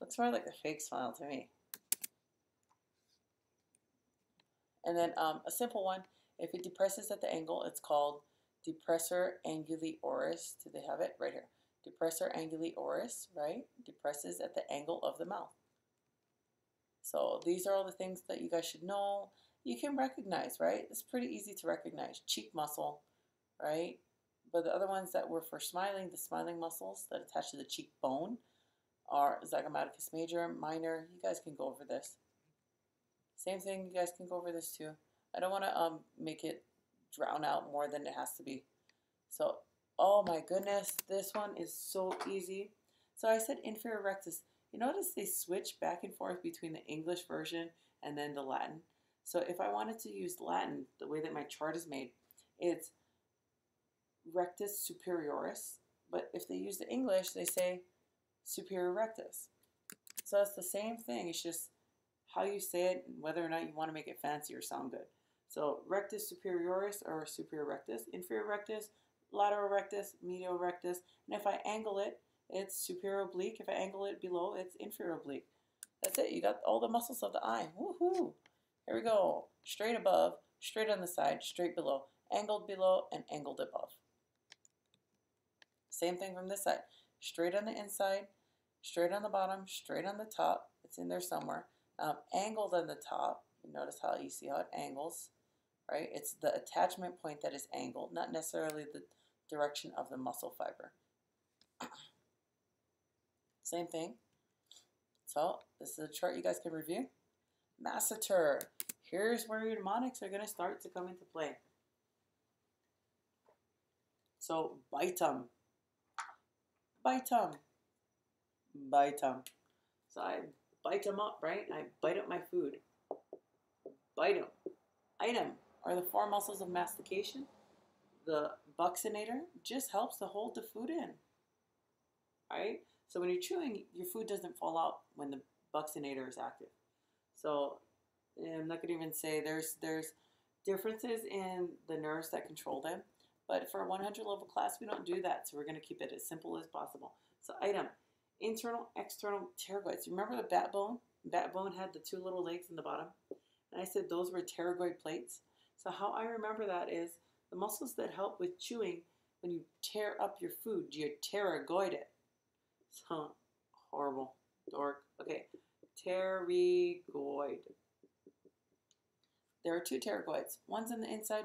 Looks more like a fake smile to me. And then a simple one, if it depresses at the angle, it's called depressor anguli oris. Do they have it? Right here. Depressor anguli oris, right? Depresses at the angle of the mouth. So these are all the things that you guys should know. You can recognize, right? It's pretty easy to recognize. Cheek muscle, right? But the other ones that were for smiling, the smiling muscles that attach to the cheekbone are zygomaticus major, minor. You guys can go over this. Same thing, you guys can go over this too. I don't want to make it drown out more than it has to be. So, oh my goodness, this one is so easy. So I said inferior rectus. You notice they switch back and forth between the English version and then the Latin. So if I wanted to use Latin, the way that my chart is made, it's rectus superioris. But if they use the English, they say superior rectus. So it's the same thing. It's just how you say it, whether or not you want to make it fancy or sound good. So rectus superioris or superior rectus, inferior rectus, lateral rectus, medial rectus, and if I angle it, it's superior oblique. If I angle it below, it's inferior oblique. That's it. You got all the muscles of the eye. Woohoo! Here we go. Straight above, straight on the side, straight below, angled below, and angled above. Same thing from this side. Straight on the inside, straight on the bottom, straight on the top. It's in there somewhere. Angled on the top. You notice how you see how it angles, right? It's the attachment point that is angled, not necessarily the direction of the muscle fiber. Same thing. So this is a chart you guys can review. Masseter. Here's where your mnemonics are going to start to come into play. So bitum, bitum, bitum. So I bite them up, right? I bite up my food. Bite them. Item are the four muscles of mastication. The buccinator just helps to hold the food in. Right? So when you're chewing, your food doesn't fall out when the buccinator is active. So I'm not going to even say there's differences in the nerves that control them. But for a 100 level class, we don't do that. So we're going to keep it as simple as possible. So item, internal, external pterygoids. Remember the bat bone? Bat bone had the two little legs in the bottom. And I said those were pterygoid plates. So how I remember that is the muscles that help with chewing, when you tear up your food, you pterygoid it. So horrible. Dork. Okay. Pterygoid. There are two pterygoids. One's on the inside.